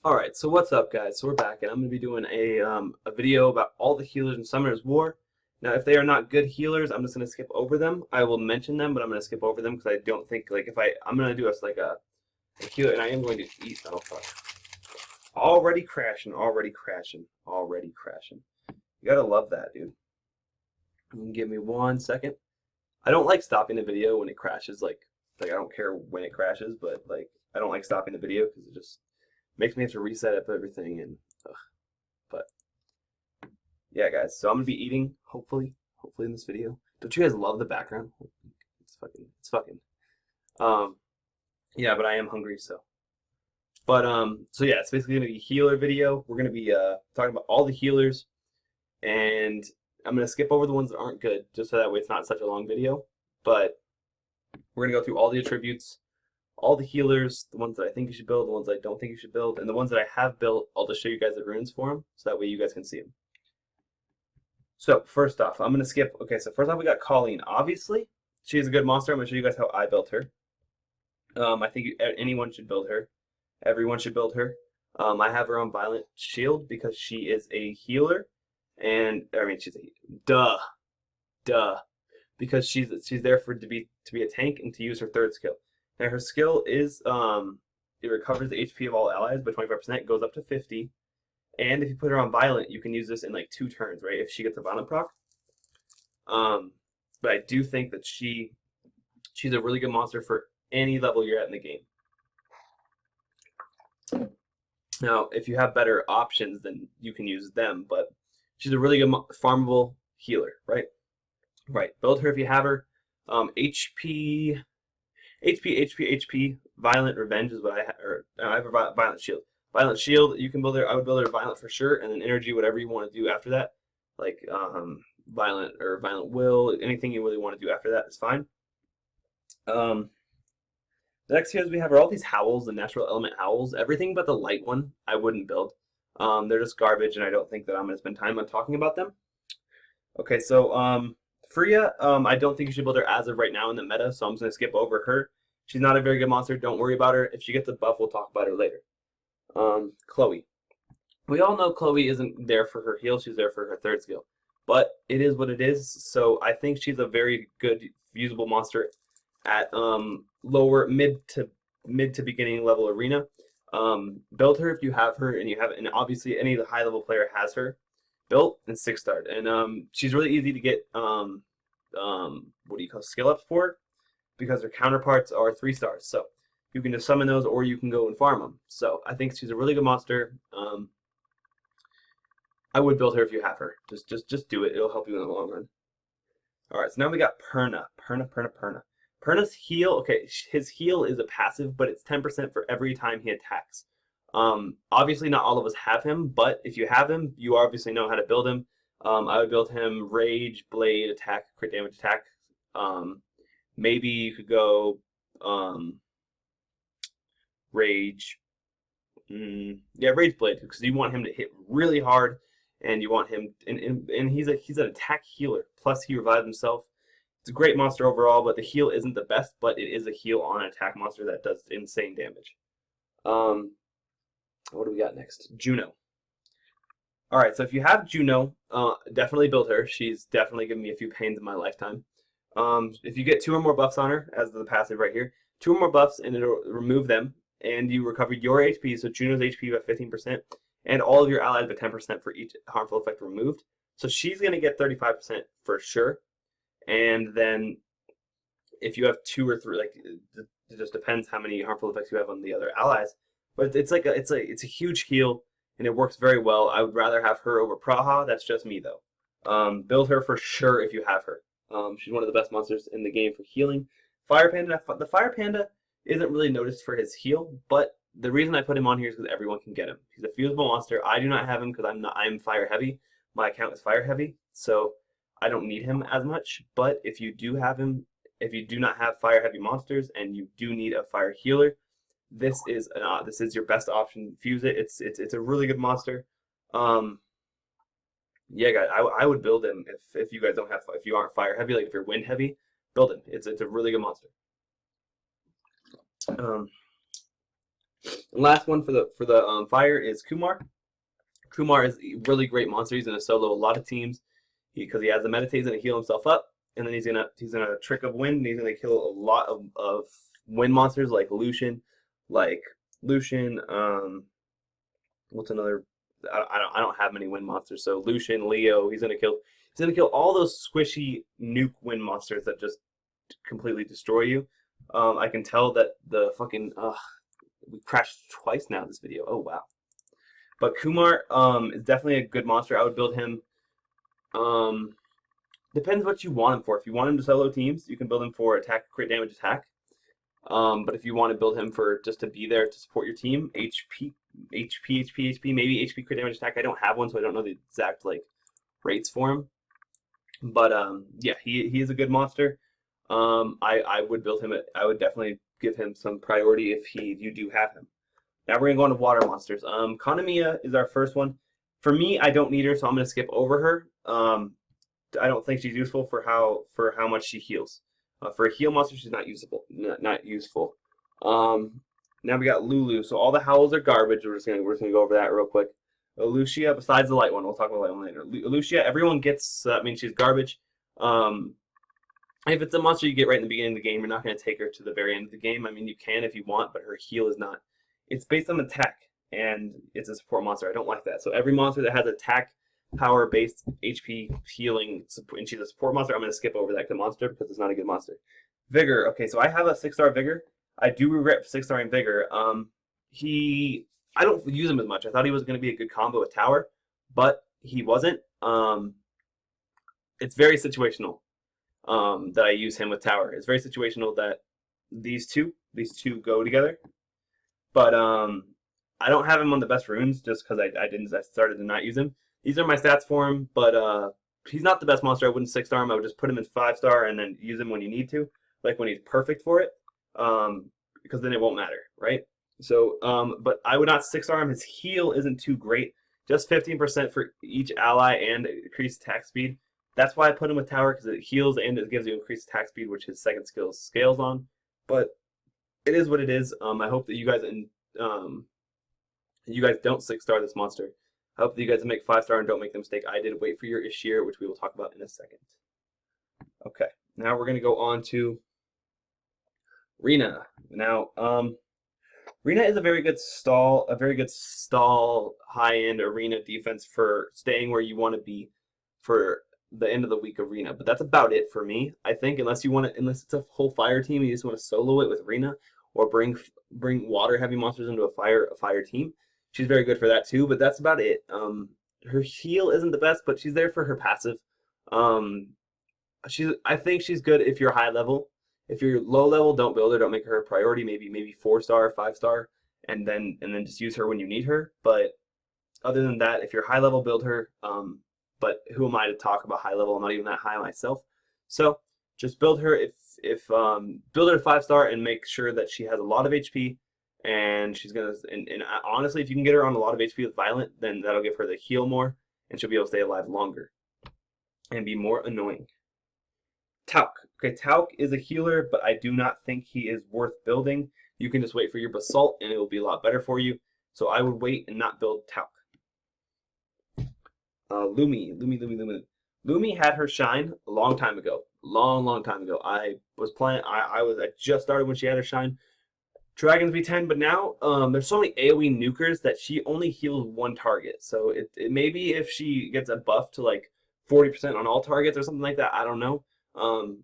Alright, so what's up guys? So we're back and I'm going to be doing a video about all the healers in Summoner's War. Now if they are not good healers, I'm just going to skip over them. I will mention them, but I'm going to skip over them because I don't think, like, I'm going to do a healer, and I am going to eat, oh fuck. Already crashing, already crashing, already crashing. You gotta love that, dude. Give me 1 second. I don't like stopping the video when it crashes, like I don't care when it crashes, but like, I don't like stopping the video because it just makes me have to reset up everything and ugh. But yeah, guys. So I'm gonna be eating, hopefully in this video. Don't you guys love the background? It's fucking. Um, yeah, but I am hungry, so. So yeah, it's basically gonna be a healer video. We're gonna be talking about all the healers, and I'm gonna skip over the ones that aren't good, just so that way it's not such a long video. But we're gonna go through all the attributes, all the healers, the ones that I think you should build, the ones I don't think you should build, and the ones that I have built. I'll just show you guys the runes for them, so that way you guys can see them. So first off, I'm gonna skip. Okay, so first off we got Colleen. Obviously, she's a good monster. I'm gonna show you guys how I built her. I think anyone should build her. Everyone should build her. I have her on Violent Shield because she is a healer, and I mean she's a duh, because she's there for to be a tank and to use her third skill. Now her skill is it recovers the HP of all allies by 25%, goes up to 50, and if you put her on Violent, you can use this in like 2 turns, right? If she gets a Violent proc. But I do think that she's a really good monster for any level you're at in the game. Now, if you have better options, then you can use them, but she's a really good farmable healer, right? Right. Build her if you have her. HP, Violent Revenge is what I have. I have a Violent Shield. Violent Shield, you can build her. I would build her Violent for sure, and then Energy, whatever you want to do after that, like Violent or Violent Will, anything you really want to do after that is fine. The next heroes we have are all these howls, the natural element howls. Everything but the light one, I wouldn't build. They're just garbage, and I don't think that I'm going to spend time on talking about them. Okay, so Freya, I don't think you should build her as of right now in the meta, so I'm just going to skip over her. She's not a very good monster. Don't worry about her. If she gets a buff, we'll talk about her later. Chloe. We all know Chloe isn't there for her heal. She's there for her third skill. But it is what it is, so I think she's a very good, usable monster at lower mid to beginning level arena. Build her if you have her, and obviously any high level player has her built and 6-starred, and she's really easy to get what do you call skill ups for, because her counterparts are 3 stars. So you can just summon those, or you can go and farm them. So I think she's a really good monster. I would build her if you have her. Just do it. It'll help you in the long run. All right, so now we got Perna. Perna's heal, okay, his heal is a passive, but it's 10% for every time he attacks. Obviously, not all of us have him, but if you have him, you obviously know how to build him. I would build him Rage, Blade, Attack, Crit Damage, Attack. Maybe you could go Rage. Yeah, Rage Blade, because you want him to hit really hard, and you want him, and he's an attack healer. Plus, he revives himself. It's a great monster overall, but the heal isn't the best, but it is a heal on an attack monster that does insane damage. What do we got next? Juno. Alright, so if you have Juno, definitely build her. She's definitely given me a few pains in my lifetime. If you get 2 or more buffs on her, as the passive right here, 2 or more buffs and it'll remove them, and you recover your HP, so Juno's HP by 15%, and all of your allies by 10% for each harmful effect removed. So she's going to get 35% for sure. And then if you have 2 or 3, like, it just depends how many harmful effects you have on the other allies. But it's a huge heal, and it works very well. I would rather have her over Praha. That's just me though. Build her for sure if you have her. She's one of the best monsters in the game for healing. Fire Panda. The Fire Panda isn't really noticed for his heal, but the reason I put him on here is because everyone can get him. He's a fusible monster. I do not have him because I'm fire heavy. My account is fire heavy, so I don't need him as much. But if you do have him, if you do not have fire heavy monsters and you do need a fire healer, this is your best option. Fuse it. It's a really good monster. Yeah, guys, I would build him if you guys don't have, if you aren't fire heavy, like if you're wind heavy, build him. It's a really good monster. And last one for the fire is Kumar. Kumar is a really great monster. He's gonna solo a lot of teams because he has the meditate. He's gonna heal himself up, and then he's gonna trick of wind, and he's gonna kill a lot of wind monsters like Lucian, what's another? I don't have many wind monsters. So Lucian, Leo, he's gonna kill all those squishy nuke wind monsters that just completely destroy you. I can tell that the fucking we crashed twice now this video. Oh wow. But Kumar is definitely a good monster. I would build him. Depends what you want him for. If you want him to solo teams, you can build him for attack, crit damage, attack. But if you want to build him for just to be there to support your team, HP, maybe HP crit damage attack. I don't have one, so I don't know the exact like rates for him. But yeah, he is a good monster. I would build him. I would definitely give him some priority if you do have him. Now we're gonna go on to water monsters. Kanamiya is our first one. For me, I don't need her, so I'm gonna skip over her. I don't think she's useful for how much she heals. For a heal monster, she's not useful. Now we got Lulu. So all the howls are garbage. We're just gonna go over that real quick. Lucia, besides the light one, we'll talk about the light one later. Lucia, everyone gets. I mean, she's garbage. If it's a monster you get right in the beginning of the game, you're not going to take her to the very end of the game. I mean, you can if you want, but her heal is not. It's based on attack, and it's a support monster. I don't like that. So every monster that has attack, power-based HP healing, and she's a support monster, I'm going to skip over that monster because it's not a good monster. Vigor. Okay, so I have a 6-star Vigor. I do regret 6-starring Vigor. I don't use him as much. I thought he was going to be a good combo with Tower, but he wasn't. It's very situational. That I use him with Tower. It's very situational that these two go together. But I don't have him on the best runes just because I started to not use him. These are my stats for him, but he's not the best monster. I wouldn't 6-star him. I would just put him in 5-star and then use him when you need to, like when he's perfect for it, because then it won't matter, right? So, but I would not 6-star him. His heal isn't too great. Just 15% for each ally and increased attack speed. That's why I put him with Tower, because it heals and it gives you increased attack speed, which his second skill scales on. But it is what it is. I hope that you guys don't 6-star this monster. I hope that you guys make 5-star and don't make the mistake I did. Wait for your Ishir, which we will talk about in a second. Okay, now we're gonna go on to Rina. Now, Rina is a very good stall high-end arena defense for staying where you want to be for the end of the week of Rina, but that's about it for me. I think unless it's a whole fire team, and you just want to solo it with Rina, or bring water heavy monsters into a fire team. She's very good for that too, but that's about it. Her heal isn't the best, but she's there for her passive. I think she's good if you're high level. If you're low level, don't build her. Don't make her a priority. Maybe 4-star, 5-star, and then just use her when you need her. But other than that, if you're high level, build her. But who am I to talk about high level? I'm not even that high myself. So just build her build her 5-star and make sure that she has a lot of HP, and she's gonna and honestly, if you can get her on a lot of HP with Violent, then that'll give her the heal more, and she'll be able to stay alive longer and be more annoying. Tauk. Okay, Tauk is a healer, but I do not think he is worth building. You can just wait for your Basalt, and it will be a lot better for you. So I would wait and not build Tauk. Lumi. Lumi had her shine a long time ago. Long time ago. I just started when she had her shine. Dragons B10, but now there's so many AoE nukers that she only heals one target. So it maybe if she gets a buff to like 40% on all targets or something like that, I don't know.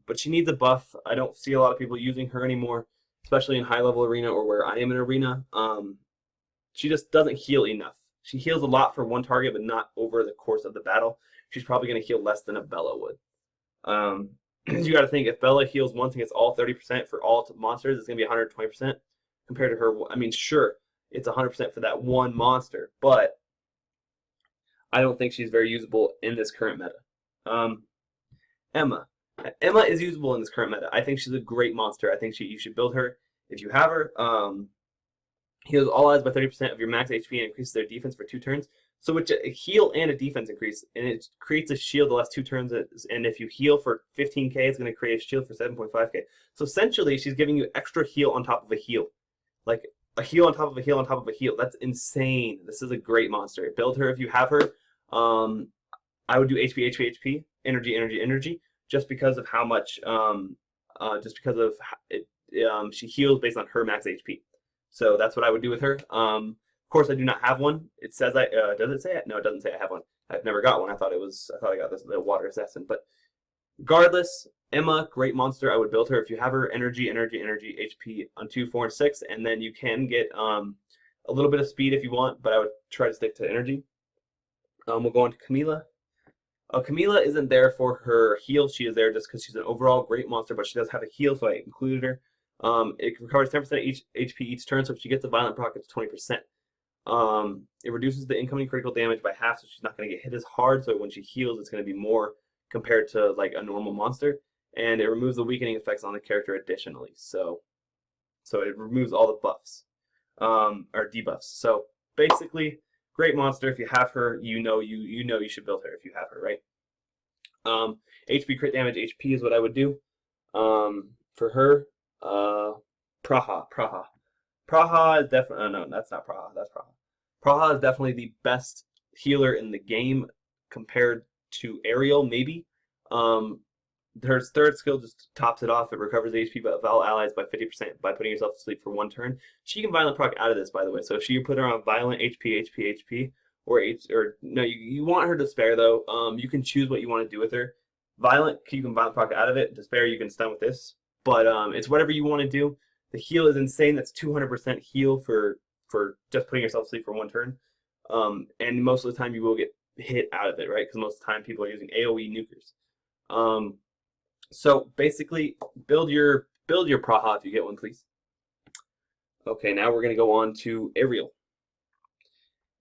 But she needs a buff. I don't see a lot of people using her anymore, especially in high level arena or where I am in arena. She just doesn't heal enough. She heals a lot for one target, but not over the course of the battle. She's probably going to heal less than a Bella would. You got to think, if Bella heals once and gets all 30% for all monsters, it's going to be 120% compared to her. I mean, sure, it's 100% for that one monster, but I don't think she's very usable in this current meta. Emma. Emma is usable in this current meta. I think she's a great monster. I think you should build her if you have her. Heals all allies by 30% of your max HP and increases their defense for 2 turns. So it's a heal and a defense increase, and it creates a shield the last 2 turns. And if you heal for 15k, it's going to create a shield for 7.5k. So essentially, she's giving you extra heal on top of a heal. Like, a heal on top of a heal on top of a heal. That's insane. This is a great monster. Build her if you have her. I would do HP, HP, HP, energy, energy, energy, just because of how much, just because of it, she heals based on her max HP. So that's what I would do with her. Of course, I do not have one. It says does it say it? No, it doesn't say I have one. I've never got one. I thought I got this the water assassin. But regardless, Emma, great monster. I would build her if you have her. Energy, energy, energy, HP on 2, 4, and 6, and then you can get a little bit of speed if you want. But I would try to stick to energy. We'll go on to Camila. Camila isn't there for her heal. She is there just because she's an overall great monster, but she does have a heal, so I included her. It recovers 10% each HP each turn, so if she gets a violent proc, it's 20%. It reduces the incoming critical damage by half, so she's not going to get hit as hard, so when she heals, it's going to be more compared to like a normal monster. And it removes the weakening effects on the character additionally, so it removes all the buffs, or debuffs. So basically, great monster. If you have her, you know you should build her if you have her, right? HP crit damage, HP is what I would do. For her, Praha. Praha is definitely, oh no, that's not Praha, that's Praha. Praha is definitely the best healer in the game compared to Ariel, maybe. Her third skill just tops it off. It recovers HP of all allies by 50% by putting yourself to sleep for 1 turn. She can violent proc out of this, by the way. So if you put her on violent HP, HP, or no, you want her to spare though. You can choose what you want to do with her. Violent, you can violent proc out of it. Despair, you can stun with this. But it's whatever you want to do. The heal is insane. That's 200% heal for just putting yourself to sleep for 1 turn. And most of the time you will get hit out of it, right? Because most of the time people are using AoE nukers. So basically, build your Praha if you get one, please. Okay, now we're gonna go on to Ariel.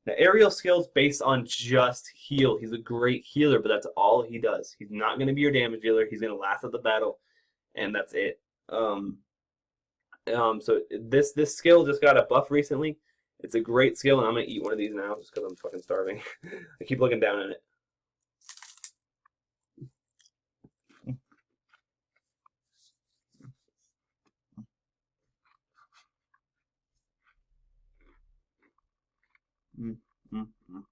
Now Ariel's skills based on just heal. He's a great healer, but that's all he does. He's not gonna be your damage dealer. He's gonna last at the battle, and that's it. So this skill just got a buff recently. It's a great skill, and I'm gonna eat one of these now just because I'm fucking starving. I keep looking down at it. Mm, mm, mm.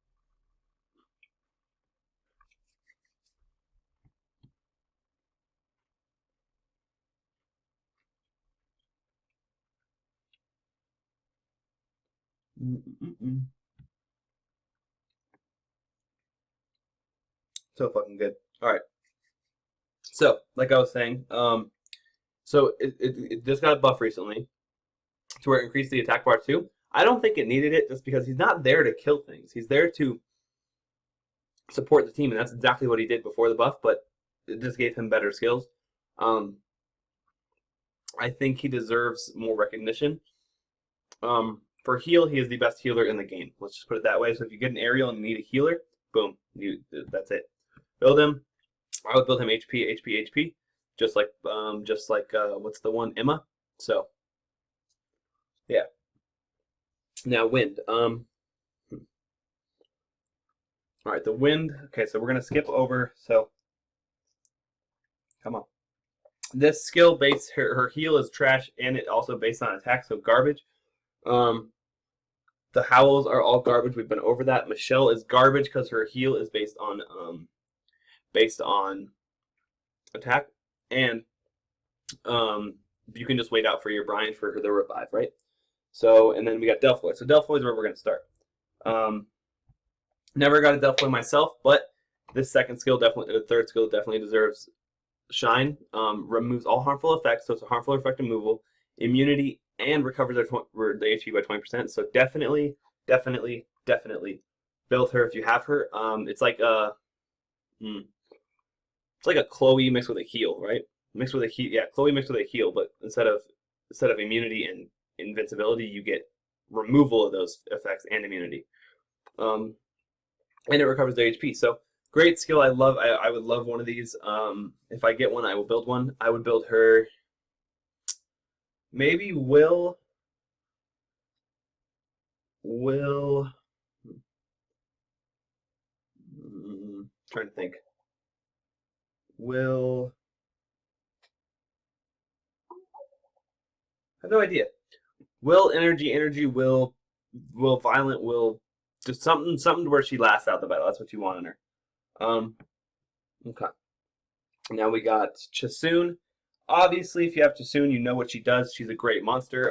Mm, mm, mm. So fucking good. All right. So, like I was saying, so it just got a buff recently to where it increased the attack bar too. I don't think it needed it just because he's not there to kill things. He's there to support the team, and that's exactly what he did before the buff, but it just gave him better skills. I think he deserves more recognition. For heal, he is the best healer in the game. Let's just put it that way. So if you get an Ariel and you need a healer, boom, that's it. Build him. I would build him HP, HP, HP, just like what's the one, Emma. So yeah. Now wind. All right, the wind. Okay, so we're gonna skip over. So come on. This skill base, her heal is trash, and it also based on attack, so garbage. The howls are all garbage. We've been over that. Michelle is garbage because her heal is based on attack, and you can just wait out for your Brian for the revive, right? So, and then we got Delphoid. So Delphoid is where we're gonna start. Never got a Delphoid myself, but this second skill definitely, the third skill definitely deserves shine. Removes all harmful effects, so it's a harmful effect removal, immunity, and recovers the HP by 20%. So definitely build her if you have her. It's like a Chloe mixed with a heal, right? Mixed with a heal, yeah, Chloe mixed with a heal, but instead of immunity and invincibility, you get removal of those effects and immunity. And it recovers their HP. So great skill. I would love one of these. If I get one, I will build one. I would build her. Maybe Will. Trying to think. I have no idea. Will, energy, will violent, will just something where she lasts out the battle. That's what you want in her. Okay. Now we got Chasun. Obviously, if you have Chasun, you know what she does. She's a great monster.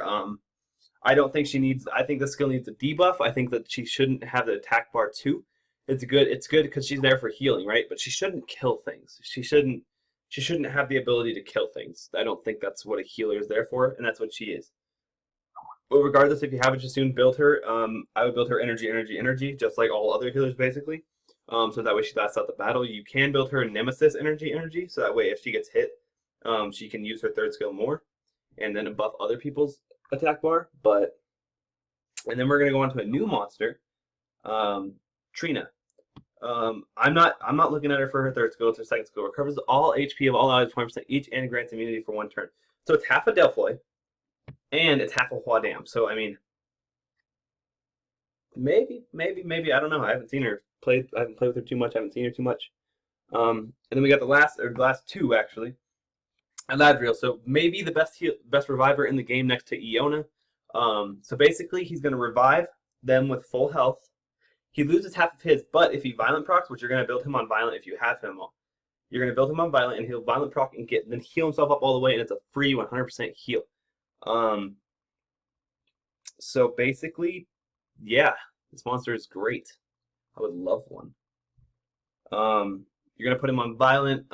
I don't think she needs. I think the skill needs a debuff. I think that she shouldn't have the attack bar too. It's good. It's good because she's there for healing, right? But she shouldn't kill things. She shouldn't. She shouldn't have the ability to kill things. I don't think that's what a healer is there for, and that's what she is. But regardless, if you have a Chasun, build her. I would build her energy, just like all other healers, basically. So that way she lasts out the battle. You can build her Nemesis energy, so that way if she gets hit, she can use her third skill more, and then buff other people's attack bar. And then we're gonna go on to a new monster, Trina. I'm not looking at her for her third skill. It's her second skill. Recovers all HP of all allies 20% each and grants immunity for 1 turn. So it's half a Delphoid, and it's half a Huadam. So I mean, maybe I don't know. I haven't seen her played. I haven't played with her too much. I haven't seen her too much. And then we got the last two actually. Eladriel. So maybe the best reviver in the game next to Iona. So basically, he's going to revive them with full health. He loses half of his, but if he violent procs, which you're going to build him on violent if you have him, you're going to build him on violent, and he'll violent proc and then heal himself up all the way, and it's a free 100% heal. So basically, yeah, this monster is great. I would love one. You're going to put him on violent.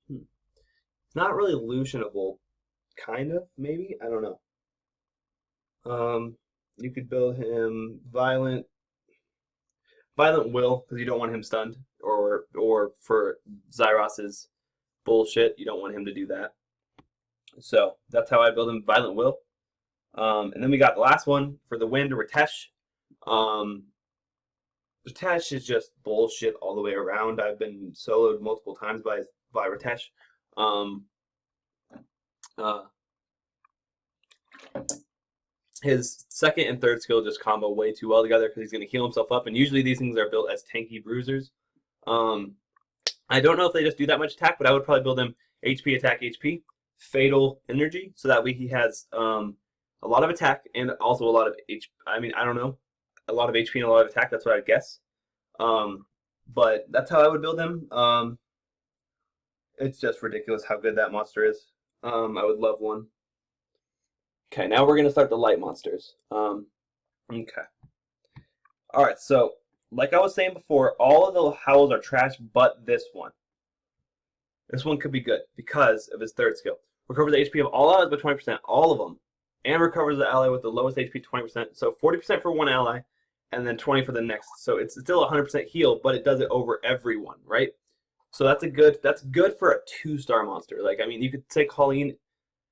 It's not really illusionable, kind of, maybe? I don't know. You could build him violent will, because you don't want him stunned, or for Zyros's bullshit, you don't want him to do that. So that's how I build him, violent will. And then we got the last one for the wind, Ritesh. Ritesh is just bullshit all the way around. I've been soloed multiple times by Ritesh. His second and third skill just combo way too well together because he's going to heal himself up, and usually these things are built as tanky bruisers. I don't know if they just do that much attack, but I would probably build him HP, attack, HP, fatal energy, so that way he has a lot of attack and also a lot of HP. I mean, I don't know, a lot of HP and a lot of attack. That's what I'd guess. But that's how I would build him. It's just ridiculous how good that monster is. I would love one. Okay, now we're going to start the light monsters. Okay. Alright, so, like I was saying before, all of the howls are trash but this one. This one could be good because of his third skill. Recovers the HP of all allies by 20%, all of them. And recovers the ally with the lowest HP 20%. So 40% for one ally, and then 20 for the next. So it's still 100% heal, but it does it over everyone, right? So that's good for a 2-star monster. Like, I mean, you could say Colleen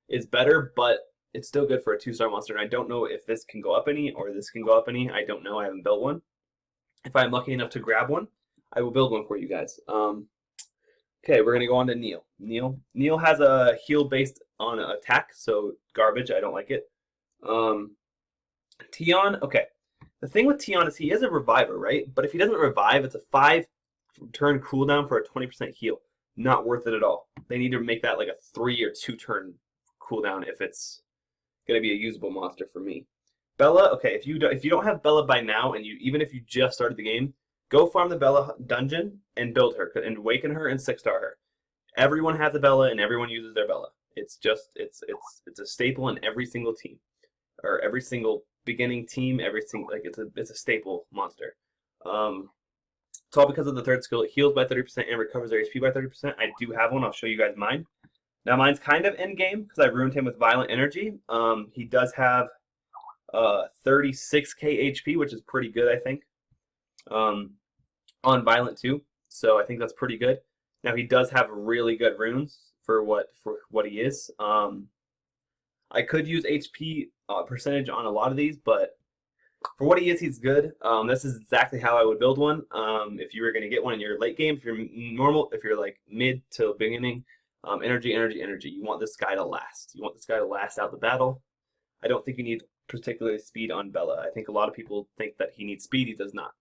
is better, but it's still good for a 2-star monster. And I don't know if this can go up any or this can go up any. I don't know. I haven't built one. If I'm lucky enough to grab one, I will build one for you guys. Okay, we're gonna go on to Neil. Neil has a heal based on attack, so garbage. I don't like it. Tion. Okay, the thing with Tion is he is a reviver, right? But if he doesn't revive, it's a 5-turn cooldown for a 20% heal. Not worth it at all. They need to make that like a 3 or 2-turn cooldown if it's gonna be a usable monster for me. Bella. Okay, if you don't have Bella by now, and even if you just started the game, go farm the Bella dungeon and build her and awaken her and 6-star her. Everyone has a Bella and everyone uses their Bella. It's just it's a staple in every single team, or every single beginning team. It's a staple monster. It's all because of the third skill. It heals by 30% and recovers their HP by 30%. I do have one. I'll show you guys mine. Now mine's kind of in game because I ruined him with violent energy. He does have 36k HP, which is pretty good, I think. On violent too, so I think that's pretty good. Now he does have really good runes for what he is. I could use HP percentage on a lot of these, but for what he is, he's good. This is exactly how I would build one. If you were going to get one in your late game, if you're normal, if you're like mid to beginning, energy. You want this guy to last. You want this guy to last out the battle. I don't think you need particularly speed on Bella. I think a lot of people think that he needs speed. He does not.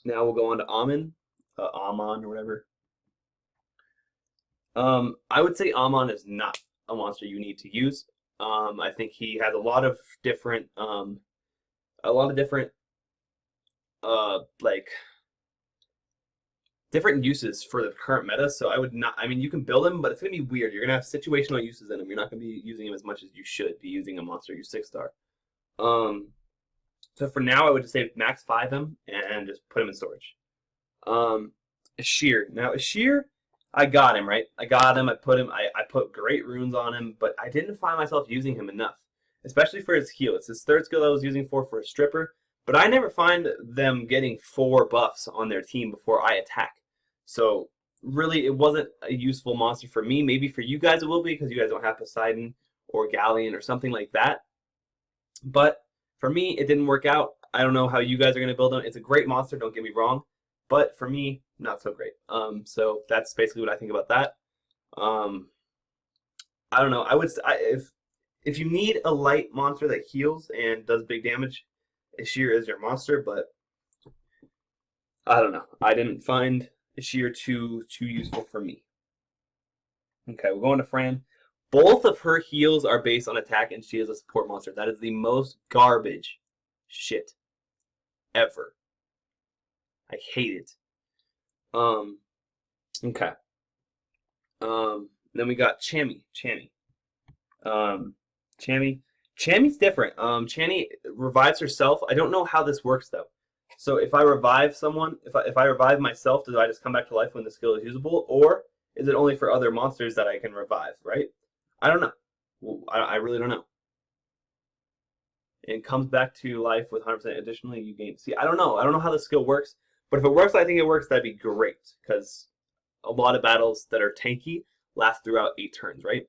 Now we'll go on to Amon or whatever. I would say Amon is not a monster you need to use. I think he has a lot of different a lot of different like different uses for the current meta. So I would not. I mean, you can build him, but it's gonna be weird. You're gonna have situational uses in him. You're not gonna be using him as much as you should be using a monster use 6-star. Um, so for now, I would just say max 5 him and just put him in storage. Ashir. Now Ashir, I got him right. I got him. I put him. I put great runes on him, but I didn't find myself using him enough, especially for his heal. It's his third skill I was using for a stripper, but I never find them getting 4 buffs on their team before I attack. So really, it wasn't a useful monster for me. Maybe for you guys it will be because you guys don't have Poseidon or Galleon or something like that. But for me, it didn't work out. I don't know how you guys are going to build him. It's a great monster, don't get me wrong. But for me, not so great. So that's basically what I think about that. I don't know. If you need a light monster that heals and does big damage, Ashir is your monster. But I don't know. I didn't find Ashir too useful for me. Okay, we're going to Fran. Both of her heals are based on attack, and she is a support monster. That is the most garbage shit ever. I hate it. Okay. Then we got Chammy. Chammy's different. Channy revives herself. I don't know how this works though. So if I revive someone, if I revive myself, do I just come back to life when the skill is usable, or is it only for other monsters that I can revive? Right? I don't know. I really don't know. It comes back to life with 100%. Additionally, you gain. See, I don't know. I don't know how the skill works. But if it works, I think it works. That'd be great because a lot of battles that are tanky last throughout 8 turns, right?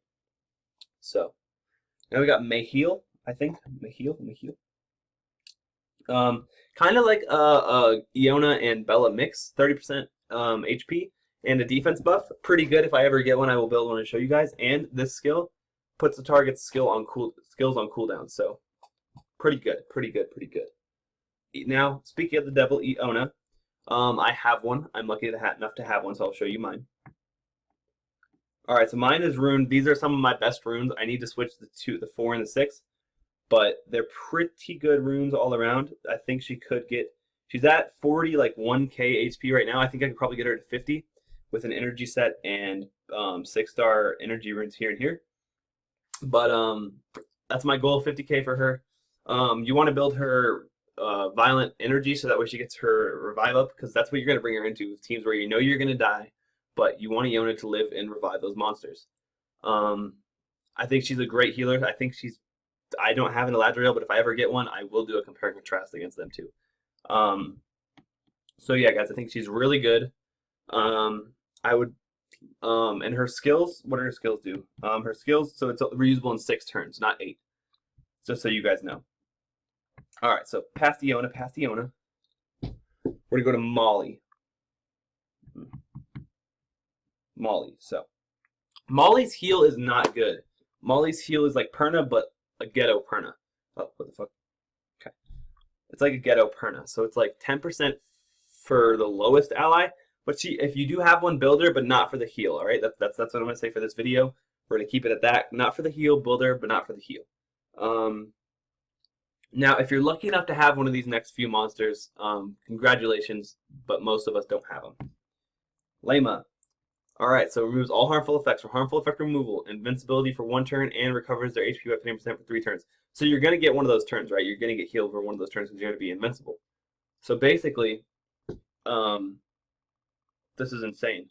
So now we got Mayheal. I think Mayheal. Kind of like Iona and Bella mix, 30% HP and a defense buff. Pretty good. If I ever get one, I will build one and show you guys. And this skill puts the target's skills on cooldown. So pretty good. Now, speaking of the devil, Iona, I have one. I'm lucky enough to have one, so I'll show you mine. All right, so mine is runed. These are some of my best runes. I need to switch the 4 and the 6, but they're pretty good runes all around. I think she could get. She's at 40, like 1k HP right now. I think I could probably get her to 50 with an energy set and 6-star energy runes here and here. But that's my goal, 50k for her. You want to build her violent energy so that way she gets her revive up, because that's what you're going to bring her into teams where you know you're going to die, but you want Iona to live and revive those monsters. I think she's a great healer. I don't have an Eladriel, but if I ever get one, I will do a compare and contrast against them too. So yeah, guys, I think she's really good. I would, and her skills, what do her skills do? Her skills, so it's reusable in 6 turns, not 8. Just so you guys know. All right, so past Iona. We're gonna go to Molly. So Molly's heal is not good. Molly's heal is like Perna, but a ghetto Perna. Oh, what the fuck? Okay, it's like a ghetto Perna. So it's like 10% for the lowest ally. But if you do have one, build her, but not for the heal. All right, that's what I'm gonna say for this video. We're gonna keep it at that. Not for the heal, build her, but not for the heal. Now, if you're lucky enough to have one of these next few monsters, congratulations, but most of us don't have them. Lema. Alright, so removes all harmful effects for harmful effect removal, invincibility for 1 turn, and recovers their HP by 50% for 3 turns. So you're going to get one of those turns, right? You're going to get healed for one of those turns because you're going to be invincible. So basically, this is insane.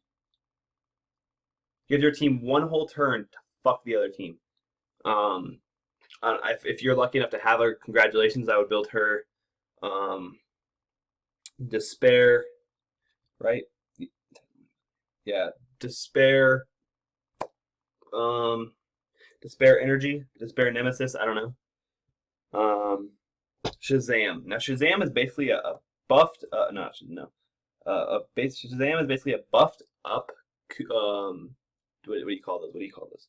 Give your team 1 whole turn to fuck the other team. If you're lucky enough to have her, congratulations. I would build her Despair, right? Yeah, Despair, Despair Energy, Despair Nemesis, I don't know. Shazam. Now Shazam is basically a buffed, Shazam is basically a buffed up, what do you call this?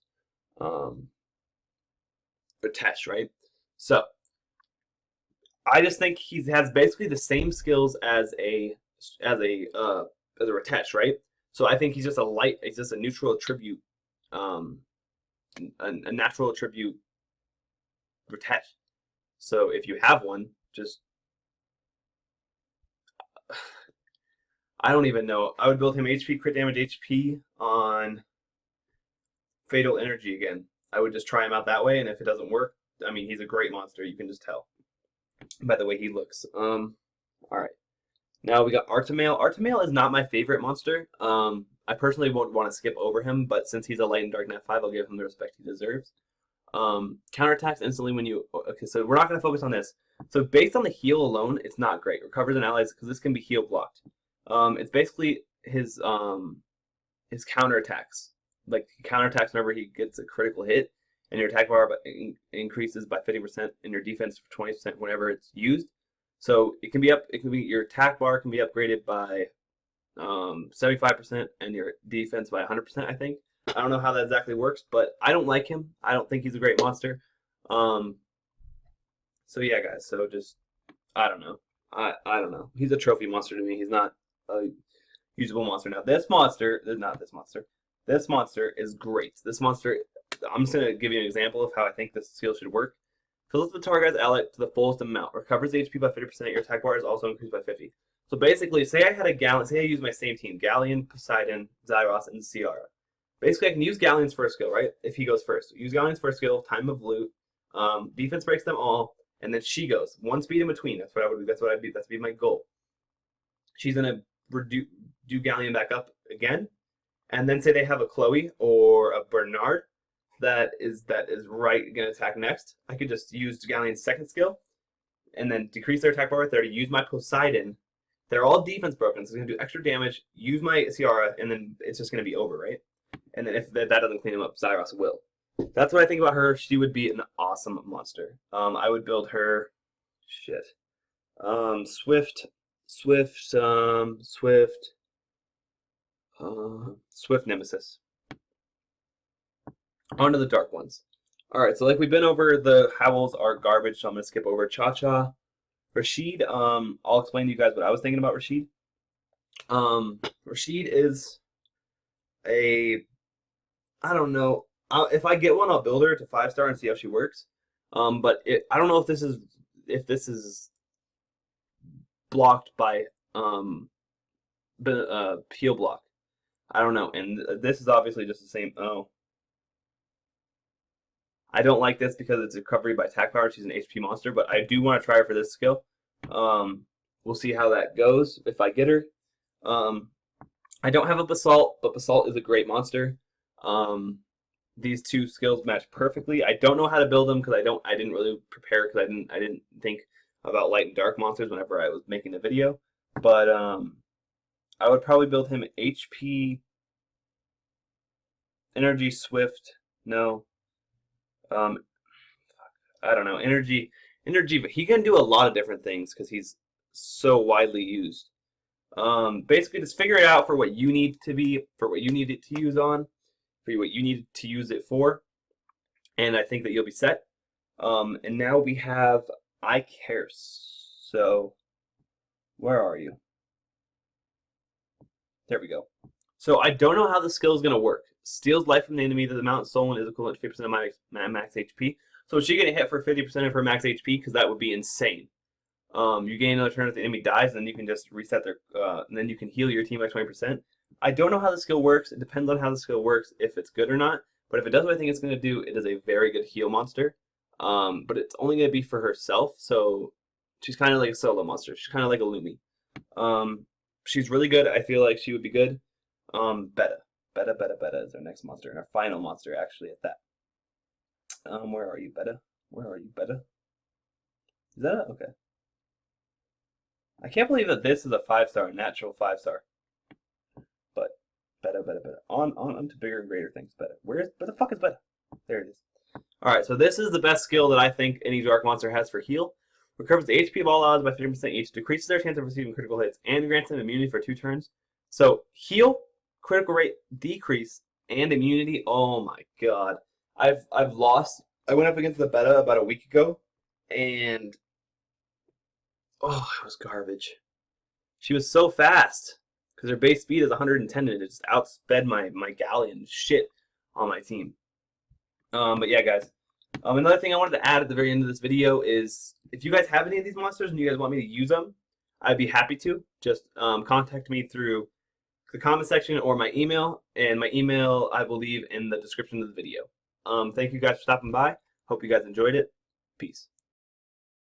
Ratesh, right? So I just think he has basically the same skills as a Ratesh, right? So I think he's just a neutral attribute, a natural attribute Retet. So if you have one, just I don't even know. I would build him HP, crit damage, HP on Fatal Energy again. I would just try him out that way, and if it doesn't work, I mean, he's a great monster. You can just tell by the way he looks. All right. Now we got Artemail. Artemail is not my favorite monster. I personally won't want to skip over him, but since he's a Light and Dark Knight 5, I'll give him the respect he deserves. Counterattacks instantly when you... Okay, so we're not going to focus on this. So based on the heal alone, it's not great. Recovers and allies, because this can be heal blocked. It's basically his counterattacks. Like, he counterattacks whenever he gets a critical hit, and your attack bar increases by 50% and your defense for 20% whenever it's used. So it can be your attack bar can be upgraded by 75% and your defense by 100%, I think. I don't know how that exactly works, but I don't like him. I don't think he's a great monster. So yeah, guys. So just I don't know. I don't know. He's a trophy monster to me. He's not a usable monster. Now this monster, not this monster. This monster is great. This monster, I'm just gonna give you an example of how I think this skill should work. Fills the target's ally to the fullest amount. Recovers HP by 50%. Your attack bar is also increased by 50. So basically, say I had a Galleon. Say I use my same team: Galleon, Poseidon, Zyros, and Ciara. Basically, I can use Galleon's first skill, right? If he goes first, use Galleon's first skill. Time of loot. Defense breaks them all, and then she goes one speed in between. That's what I would do. That's what I'd be. That's be my goal. She's gonna do Galleon back up again, and then say they have a Chloe or a Bernard. That is right going to attack next. I could just use Galleon's second skill and then decrease their attack bar by 30, use my Poseidon. They're all defense broken, so it's going to do extra damage, use my Ciara, and then it's just going to be over, right? And then if that doesn't clean him up, Zyros will. That's what I think about her. She would be an awesome monster. I would build her... Shit. Swift Nemesis. On to the dark ones. Alright, so like we've been over, the Howls are garbage, so I'm going to skip over Cha-Cha. Rashid, I'll explain to you guys what I was thinking about Rashid. Rashid is a... I don't know. If I get one, I'll build her to 5-star and see how she works. But I don't know if this is blocked by heal block. I don't know. And this is obviously just the same... Oh. I don't like this because it's recovery by attack power. She's an HP monster, but I do want to try her for this skill. We'll see how that goes if I get her. I don't have a Basalt, but Basalt is a great monster. These two skills match perfectly. I don't know how to build them because I didn't really prepare because I didn't think about light and dark monsters whenever I was making the video. But I would probably build him HP, Energy, Swift. No. I don't know, energy, but he can do a lot of different things because he's so widely used. Basically, just figure it out for what you need to be, for what you need it to use on, for what you need to use it for, and I think that you'll be set. And now we have Icarus. So, where are you? There we go. So I don't know how the skill is going to work. Steals life from the enemy. The amount stolen is equivalent to 50% of my max HP. So is she going to hit for 50% of her max HP? Because that would be insane. You gain another turn if the enemy dies, and then you can just reset their... and then you can heal your team by 20%. I don't know how the skill works. It depends on how the skill works, if it's good or not. But if it does what I think it's going to do, it is a very good heal monster. But it's only going to be for herself, so she's kind of like a solo monster. She's kind of like a Lumi. She's really good. I feel like she would be good. Beta is our next monster, and our final monster, actually, at that. Where are you, Beta? Where are you, Beta? Is that it? Okay. I can't believe that this is a 5-star, natural 5-star. But, Beta. On to bigger and greater things, Beta. Where the fuck is Beta? There it is. Alright, so this is the best skill that I think any dark monster has for heal. Recovers the HP of all odds by 50% each, decreases their chance of receiving critical hits, and grants them immunity for 2 turns. So, heal, critical rate decrease, and immunity. Oh my god. I've lost. I went up against the beta about a week ago, and oh, it was garbage. She was so fast because her base speed is 110, and it just outsped my Galleon shit on my team. But yeah, guys, Another thing I wanted to add at the very end of this video is if you guys have any of these monsters and you guys want me to use them, I'd be happy to. Just contact me through the comment section or my email, and my email I will leave in the description of the video. Thank you guys for stopping by. Hope you guys enjoyed it. Peace.